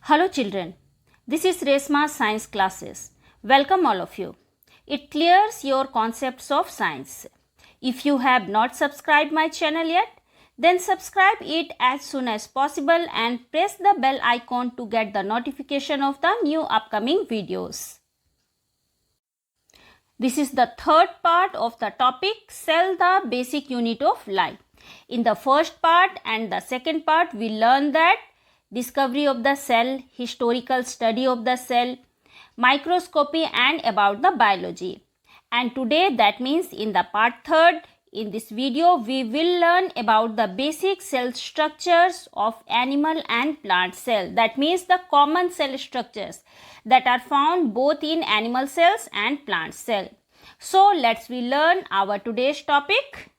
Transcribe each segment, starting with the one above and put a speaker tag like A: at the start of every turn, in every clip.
A: Hello children, this is Resma Science Classes. Welcome all of you. It clears your concepts of science. If you have not subscribed my channel yet, then subscribe it as soon as possible and press the bell icon to get the notification of the new upcoming videos. This is the third part of the topic Cell, the basic unit of life. In the first part and the second part, we learned that discovery of the cell, historical study of the cell, microscopy and about the biology. And today, that means in the part third, in this video, we will learn about the basic cell structures of animal and plant cell. That means the common cell structures that are found both in animal cells and plant cell. So, let's we learn our today's topic.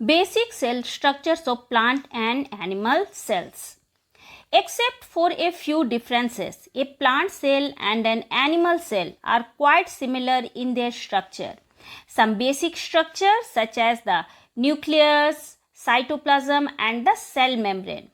A: Basic cell structures of plant and animal cells. Except for a few differences, a plant cell and an animal cell are quite similar in their structure. Some basic structures such as the nucleus, cytoplasm and the cell membrane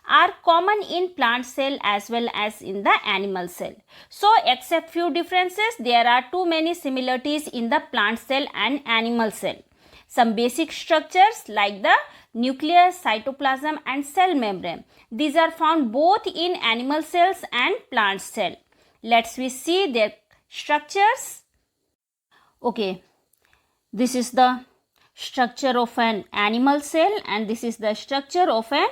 A: are common in plant cell as well as in the animal cell. So, except few differences, there are too many similarities in the plant cell and animal cell. Some basic structures like the nucleus, cytoplasm and cell membrane. These are found both in animal cells and plant cell. Let's we see their structures. Okay, this is the structure of an animal cell and this is the structure of an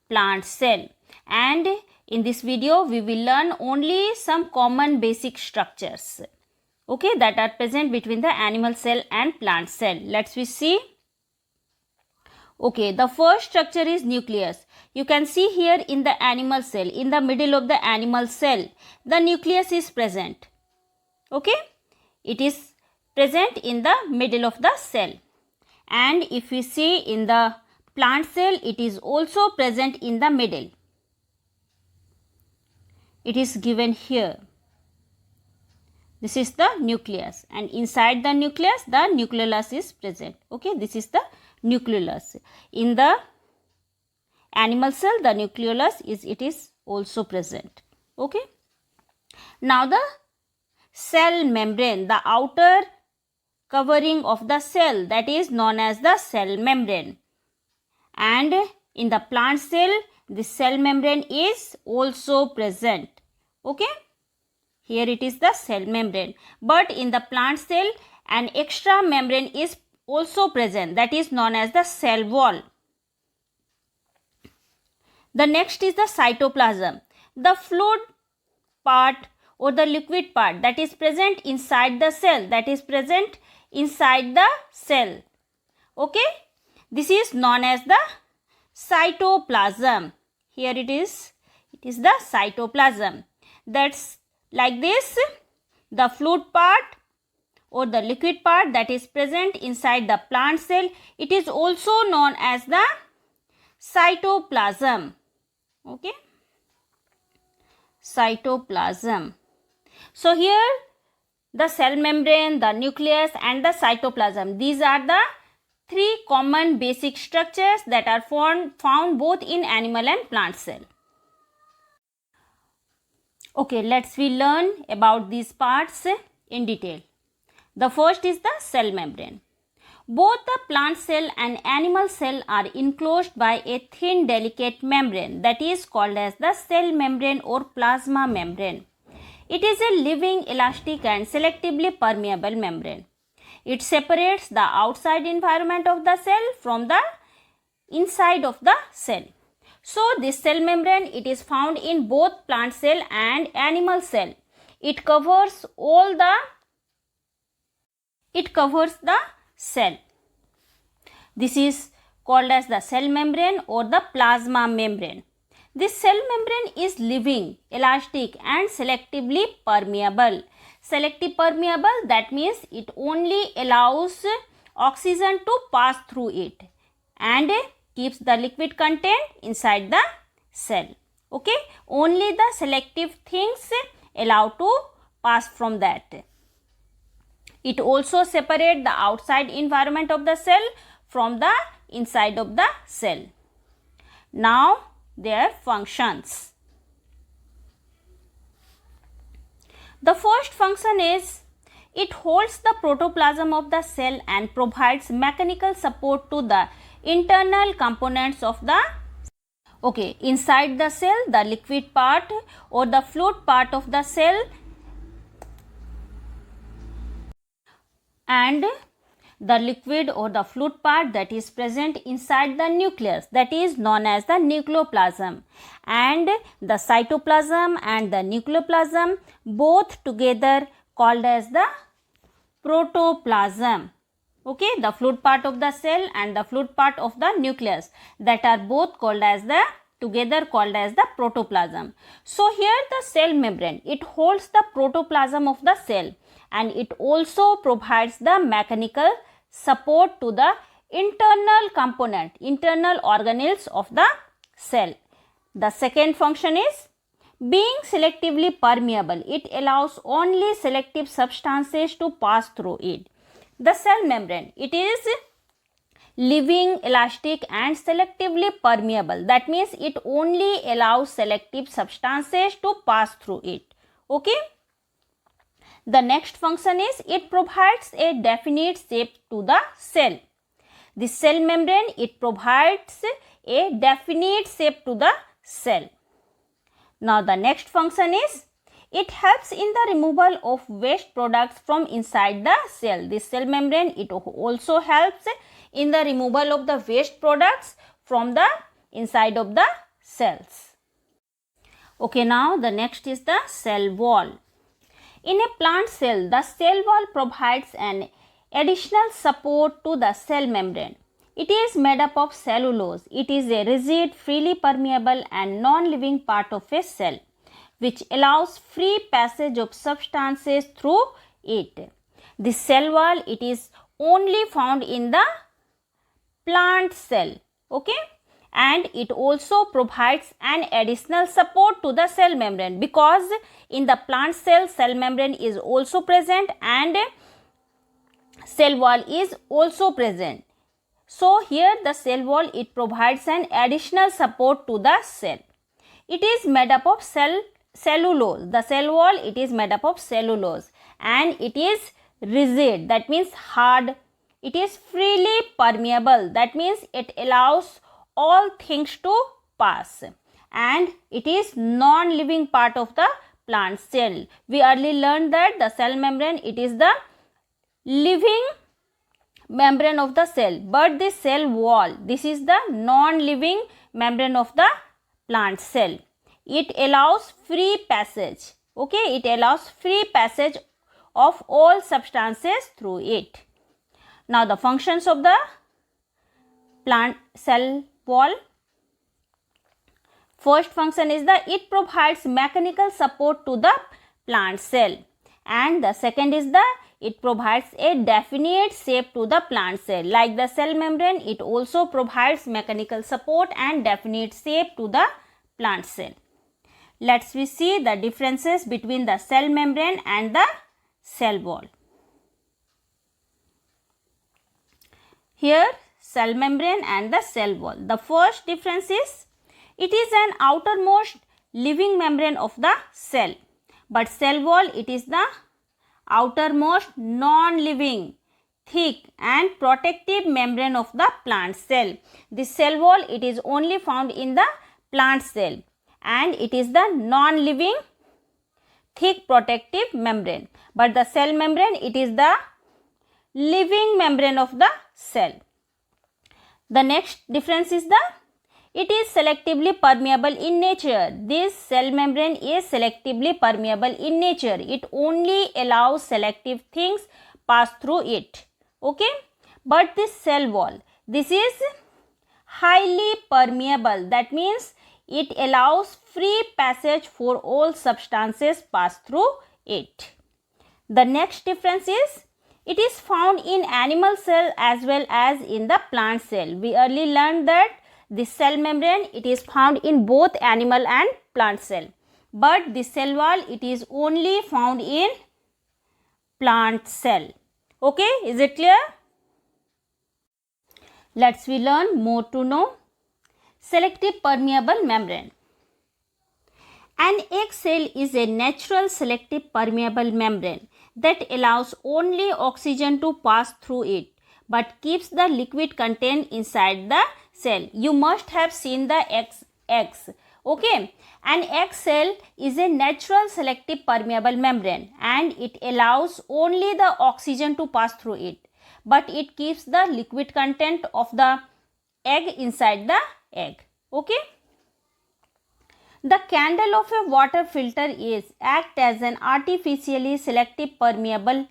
A: plant cell. And in this video, we will learn only some common basic structures. Okay, that are present between the animal cell and plant cell. Let's we see. Okay, the first structure is nucleus. You can see here in the animal cell, in the middle of the animal cell, the nucleus is present. Okay, it is present in the middle of the cell. And if we see in the plant cell, it is also present in the middle. It is given here. This is the nucleus and inside the nucleus the nucleolus is present. Okay, this is the nucleolus. In the animal cell the nucleolus is also present. Okay. Now the cell membrane, the outer covering of the cell, that is known as the cell membrane. And in the plant cell the cell membrane is also present. Okay. Here it is the cell membrane, but in the plant cell an extra membrane is also present, that is known as the cell wall. The next is the cytoplasm, the fluid part or the liquid part that is present inside the cell, Okay, this is known as the cytoplasm. Here it is the cytoplasm. That's like this, the fluid part or the liquid part that is present inside the plant cell, it is also known as the cytoplasm. Okay, cytoplasm. So here the cell membrane, the nucleus and the cytoplasm, these are the three common basic structures that are found both in animal and plant cell. Okay, let's we learn about these parts in detail. The first is the cell membrane. Both the plant cell and animal cell are enclosed by a thin delicate membrane that is called as the cell membrane or plasma membrane. It is a living, elastic and selectively permeable membrane. It separates the outside environment of the cell from the inside of the cell. So, this cell membrane, it is found in both plant cell and animal cell. It covers the cell. This is called as the cell membrane or the plasma membrane. This cell membrane is living, elastic and selectively permeable. Selective permeable, that means it only allows oxygen to pass through it and keeps the liquid content inside the cell. Okay, only the selective things allow to pass from that. It also separates the outside environment of the cell from the inside of the cell. Now their functions. The first function is it holds the protoplasm of the cell and provides mechanical support to the internal components of the inside the cell, the liquid part or the fluid part of the cell and the liquid or the fluid part that is present inside the nucleus, that is known as the nucleoplasm, and the cytoplasm and the nucleoplasm both together called as the protoplasm. Okay, the fluid part of the cell and the fluid part of the nucleus, that are both called as the together called as the protoplasm. So here the cell membrane, it holds the protoplasm of the cell and it also provides the mechanical support to the internal component, internal organelles of the cell. The second function is being selectively permeable. It allows only selective substances to pass through it. The cell membrane, it is living, elastic and selectively permeable. That means it only allows selective substances to pass through it. Okay. The next function is it provides a definite shape to the cell. The cell membrane, it provides a definite shape to the cell. Now the next function is it helps in the removal of waste products from inside the cell. The cell membrane, it also helps in the removal of the waste products from the inside of the cells. Okay, now the next is the cell wall. In a plant cell, the cell wall provides an additional support to the cell membrane. It is made up of cellulose. It is a rigid, freely permeable and non-living part of a cell, which allows free passage of substances through it. The cell wall, it is only found in the plant cell. Okay. And it also provides an additional support to the cell membrane, because in the plant cell, cell membrane is also present and cell wall is also present. So here the cell wall, it provides an additional support to the cell. It is made up of cellulose. The cell wall, it is made up of cellulose and it is rigid, that means hard. It is freely permeable, that means it allows all things to pass, and it is non-living part of the plant cell. We earlier learned that the cell membrane, it is the living membrane of the cell, but the cell wall, this is the non-living membrane of the plant cell. It allows free passage. Okay, it allows free passage of all substances through it. Now the functions of the plant cell wall. First function is that it provides mechanical support to the plant cell, and the second is that it provides a definite shape to the plant cell. Like the cell membrane, it also provides mechanical support and definite shape to the plant cell. Let's see the differences between the cell membrane and the cell wall. Here cell membrane and the cell wall. The first difference is it is an outermost living membrane of the cell, but cell wall, it is the outermost non-living, thick and protective membrane of the plant cell. The cell wall, it is only found in the plant cell and it is the non-living, thick protective membrane, but the cell membrane, it is the living membrane of the cell. The next difference is that it is selectively permeable in nature. This cell membrane is selectively permeable in nature. It only allows selective things pass through it. Okay. But this cell wall, this is highly permeable. That means it allows free passage for all substances pass through it. The next difference is it is found in animal cell as well as in the plant cell. We earlier learned that the cell membrane, it is found in both animal and plant cell, but the cell wall, it is only found in plant cell. Okay, is it clear? Let's we learn more to know. selective permeable membrane. An egg cell is a natural selective permeable membrane that allows only oxygen to pass through it but keeps the liquid content inside the cell. You must have seen the eggs. Okay, an egg cell is a natural selective permeable membrane and it allows only the oxygen to pass through it, but it keeps the liquid content of the egg inside the egg. Okay. The candle of a water filter acts as an artificially selective permeable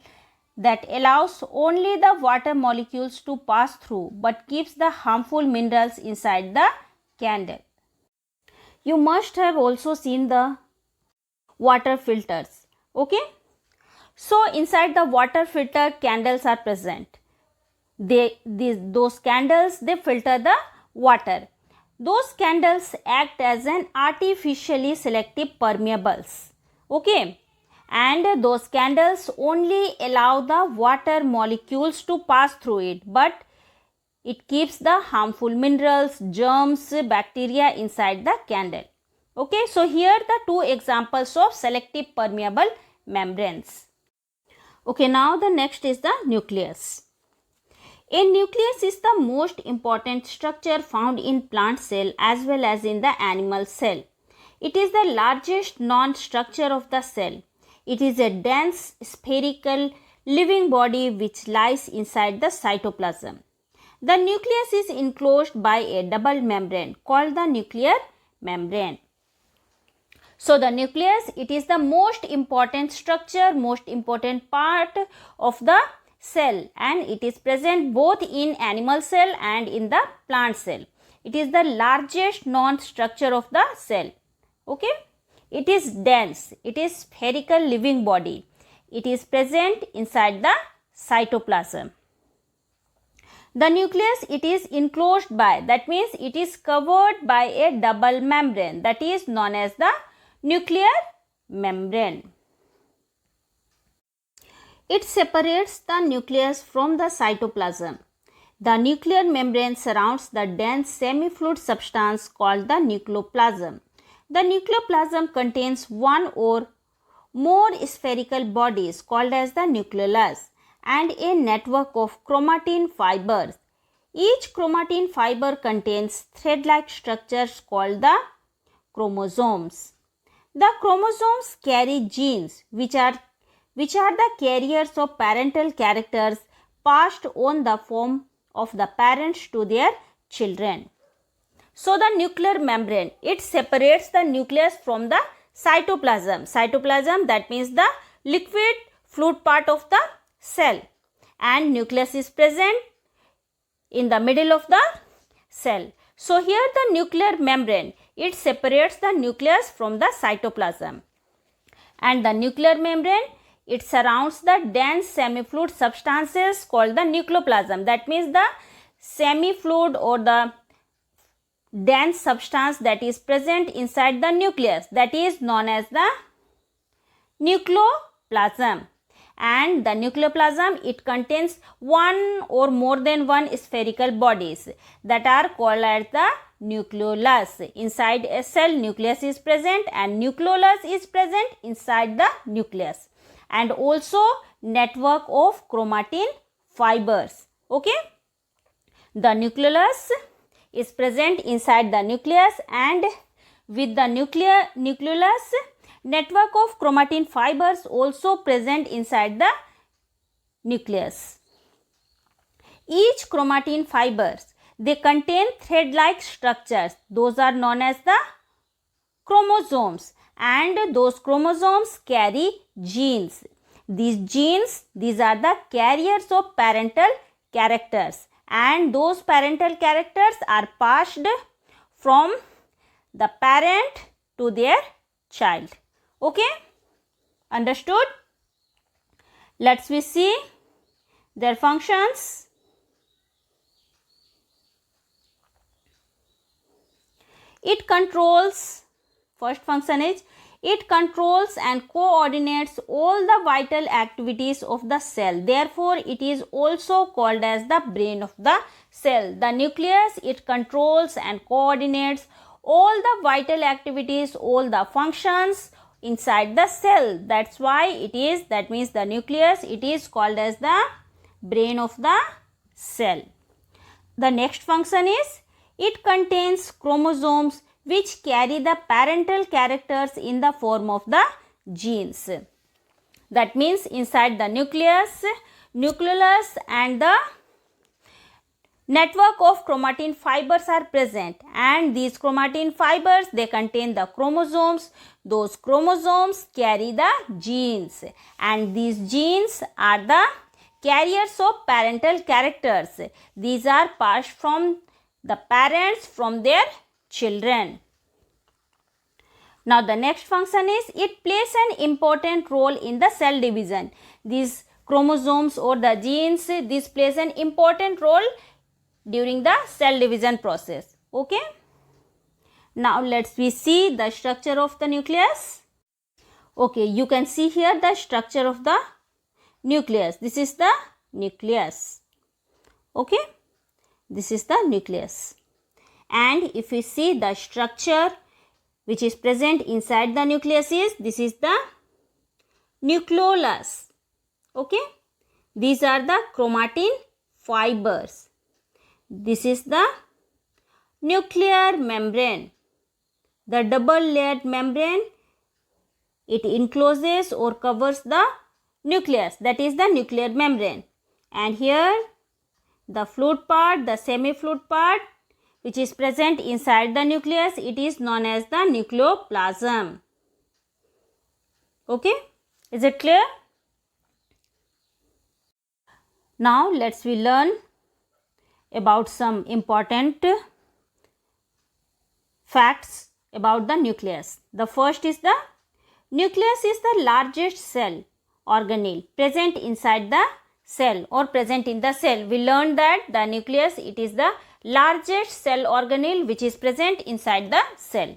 A: that allows only the water molecules to pass through but keeps the harmful minerals inside the candle. You must have also seen the water filters. Okay. So inside the water filter, candles are present. Those candles, they filter the water. Those candles act as an artificially selective permeables. Okay. And those candles only allow the water molecules to pass through it, but it keeps the harmful minerals, germs, bacteria inside the candle. Okay, so here the two examples of selective permeable membranes. Okay, now the next is the nucleus. A nucleus is the most important structure found in plant cell as well as in the animal cell. It is the largest non-structure of the cell. It is a dense spherical living body which lies inside the cytoplasm. The nucleus is enclosed by a double membrane called the nuclear membrane. So the nucleus, it is the most important structure, most important part of the cell, and it is present both in animal cell and in the plant cell. It is the largest non-structure of the cell. Okay. It is dense. It is spherical living body. It is present inside the cytoplasm. The nucleus, it is enclosed by, that means it is covered by a double membrane that is known as the nuclear membrane. It separates the nucleus from the cytoplasm. The nuclear membrane surrounds the dense semi-fluid substance called the nucleoplasm. The nucleoplasm contains one or more spherical bodies called as the nucleolus and a network of chromatin fibers. Each chromatin fiber contains thread-like structures called the chromosomes. The chromosomes carry genes which are the carriers of parental characters passed on the form of the parents to their children. So the nuclear membrane, it separates the nucleus from the cytoplasm. Cytoplasm, that means the liquid fluid part of the cell, and nucleus is present in the middle of the cell. So here the nuclear membrane, it separates the nucleus from the cytoplasm, and the nuclear membrane, it surrounds the dense semi-fluid substances called the nucleoplasm. That means the semi-fluid or the dense substance that is present inside the nucleus, that is known as the nucleoplasm. And the nucleoplasm, it contains one or more than one spherical bodies that are called as the nucleolus. Inside a cell, nucleus is present and nucleolus is present inside the nucleus, and also network of chromatin fibers. Okay, the nucleolus is present inside the nucleus, and with the nucleolus, network of chromatin fibers also present inside the nucleus. Each chromatin fibers, they contain thread-like structures. Those are known as the chromosomes, and those chromosomes carry genes. These genes, these are the carriers of parental characters, and those parental characters are passed from the parent to their child. Okay, understood? Let's we see their functions. It controls, first function is, It controls and coordinates all the vital activities of the cell. Therefore, it is also called as the brain of the cell. The nucleus, it controls and coordinates all the vital activities, all the functions inside the cell. That's why that means the nucleus, it is called as the brain of the cell. The next function is, it contains chromosomes which carry the parental characters in the form of the genes. That means inside the nucleus and the network of chromatin fibers are present, and these chromatin fibers, they contain the chromosomes. Those chromosomes carry the genes, and these genes are the carriers of parental characters. These are passed from the parents from their children. Now the next function is, it plays an important role in the cell division. These chromosomes or the genes, this plays an important role during the cell division process. Okay. Now let's see the structure of the nucleus. Okay, you can see here the structure of the nucleus. This is the nucleus. Okay, this is the nucleus. And if we see the structure which is present inside the nucleus is, this is the nucleolus. Okay, these are the chromatin fibers. This is the nuclear membrane, the double layered membrane. It encloses or covers the nucleus, that is the nuclear membrane. And here the fluid part, the semi-fluid part which is present inside the nucleus, it is known as the nucleoplasm. Okay, is it clear? Now let's learn about some important facts about the nucleus. The first is, the nucleus is the largest cell organelle present inside the cell or present in the cell. We learned that the nucleus, it is the largest cell organelle which is present inside the cell.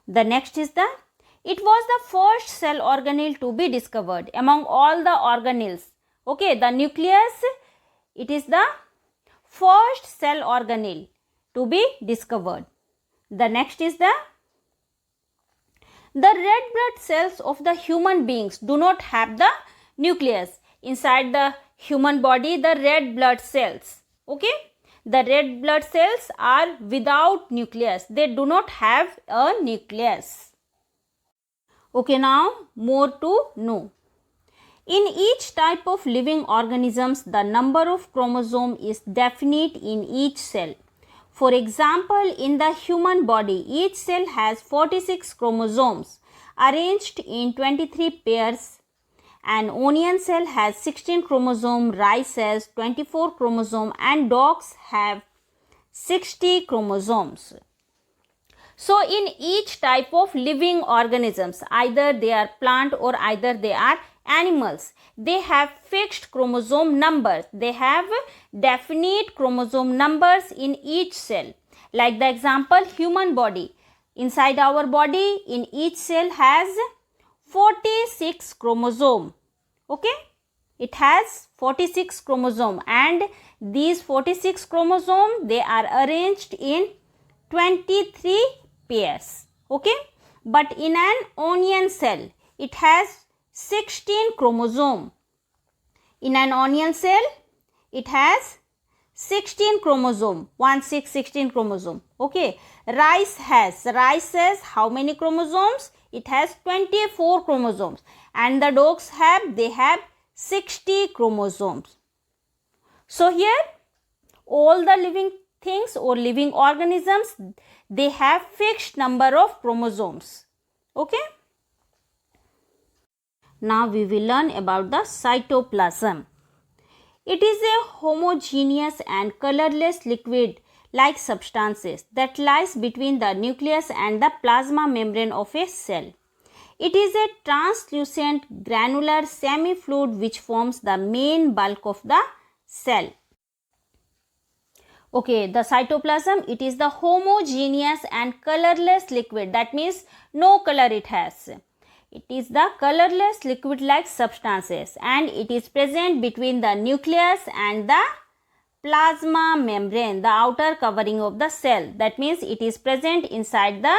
A: The next is, it was the first cell organelle to be discovered among all the organelles. Okay, the nucleus, it is the first cell organelle to be discovered. The next is, the red blood cells of the human beings do not have the nucleus. Inside the human body, the red blood cells, okay, the red blood cells are without nucleus. They do not have a nucleus. Okay, now more to know. In each type of living organisms, the number of chromosomes is definite in each cell. For example, in the human body, each cell has 46 chromosomes arranged in 23 pairs. An onion cell has 16 chromosomes, rice has 24 chromosomes, and dogs have 60 chromosomes. So, in each type of living organisms, either they are plant or either they are animals, they have fixed chromosome numbers. They have definite chromosome numbers in each cell. Like the example, human body. Inside our body, in each cell has 46 chromosome. Okay, it has 46 chromosome, and these 46 chromosome, they are arranged in 23 pairs. Okay, but in an onion cell, it has 16 chromosome. In an onion cell, it has 16 chromosome, 16 chromosome. Okay, rice has how many chromosomes? It has 24 chromosomes, and the dogs they have 60 chromosomes. So here all the living things or living organisms, they have fixed number of chromosomes. Okay. Now we will learn about the cytoplasm. It is a homogeneous and colorless liquid like substances that lies between the nucleus and the plasma membrane of a cell. It is a translucent granular semi-fluid which forms the main bulk of the cell. Okay, the cytoplasm, it is the homogeneous and colorless liquid. That means no color it has. It is the colorless liquid-like substances and it is present between the nucleus and the plasma membrane, the outer covering of the cell. That means it is present inside the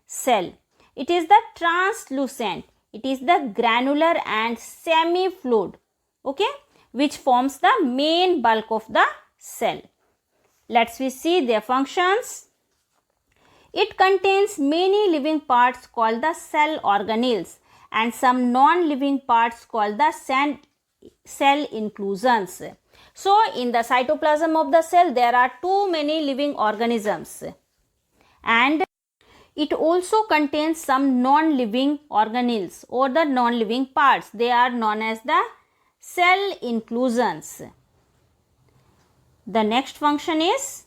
A: cell. It is the translucent. It is the granular and semi-fluid, okay, which forms the main bulk of the cell. Let's see their functions. It contains many living parts called the cell organelles and some non-living parts called the cell inclusions. So, in the cytoplasm of the cell, there are too many living organisms and it also contains some non-living organelles or the non-living parts. They are known as the cell inclusions. The next function is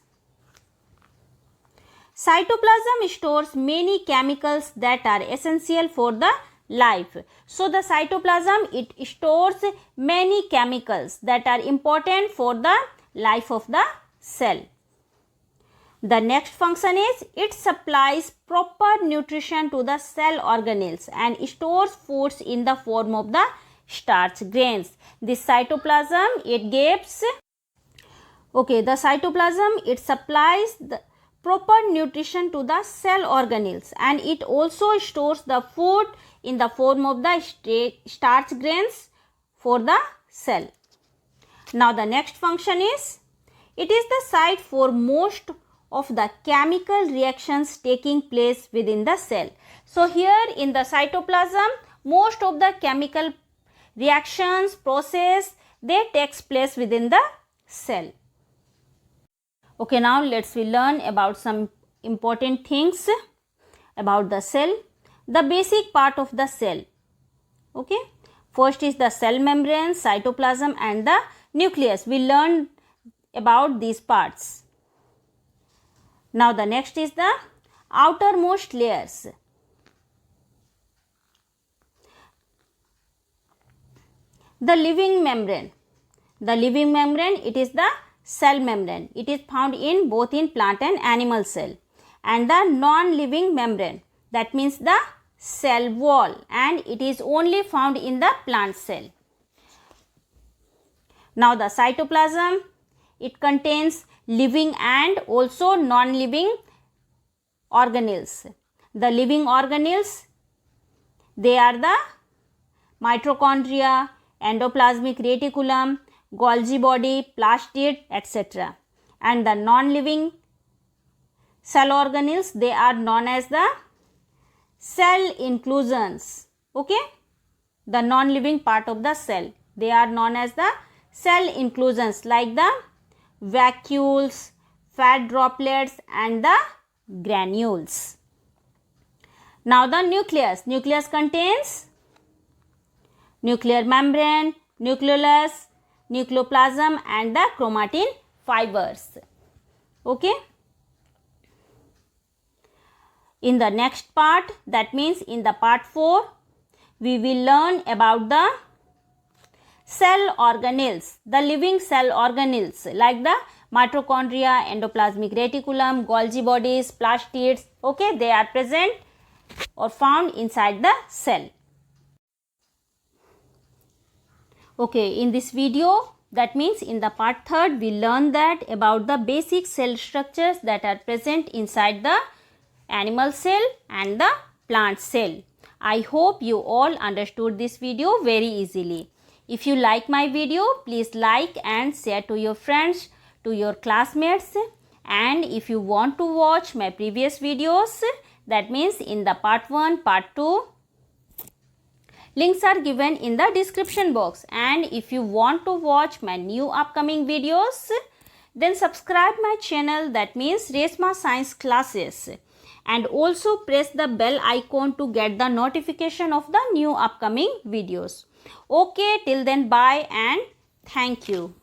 A: cytoplasm stores many chemicals that are essential for the life. So, the cytoplasm, it stores many chemicals that are important for the life of the cell. The next function is it supplies proper nutrition to the cell organelles and stores foods in the form of the starch grains. This cytoplasm, it gives, okay, the cytoplasm, it supplies the proper nutrition to the cell organelles and it also stores the food in the form of the starch grains for the cell. Now, the next function is it is the site for most of the chemical reactions taking place within the cell. So, here in the cytoplasm, most of the chemical reactions, process, they takes place within the cell. Okay, now let's learn about some important things about the cell. The basic part of the cell. Okay, first is the cell membrane, cytoplasm and the nucleus. We learned about these parts. Now, the next is the outermost layers. The living membrane. The living membrane, it is the cell membrane. It is found in both in plant and animal cell. And the non-living membrane, that means the cell wall, and it is only found in the plant cell. Now, the cytoplasm, it contains living and also non-living organelles. The living organelles, they are the mitochondria, endoplasmic reticulum, Golgi body, plastid, etc. And the non-living cell organelles, they are known as the cell inclusions. Okay, the non-living part of the cell, they are known as the cell inclusions, like the vacuoles, fat droplets and the granules. Now, the nucleus. Nucleus contains nuclear membrane, nucleolus, nucleoplasm and the chromatin fibers. Okay. In the next part, that means in the part 4, we will learn about the cell organelles, the living cell organelles like the mitochondria, endoplasmic reticulum, Golgi bodies, plastids. Okay, they are present or found inside the cell. Okay, in this video, that means in the part 3rd, we learn that about the basic cell structures that are present inside the animal cell and the plant cell. I hope you all understood this video very easily. If you like my video, please like and share to your friends, to your classmates. And if you want to watch my previous videos, that means in the part 1, part 2, links are given in the description box. And if you want to watch my new upcoming videos, then subscribe my channel, that means Reshma Science Classes. And also press the bell icon to get the notification of the new upcoming videos. Okay, till then, bye and thank you.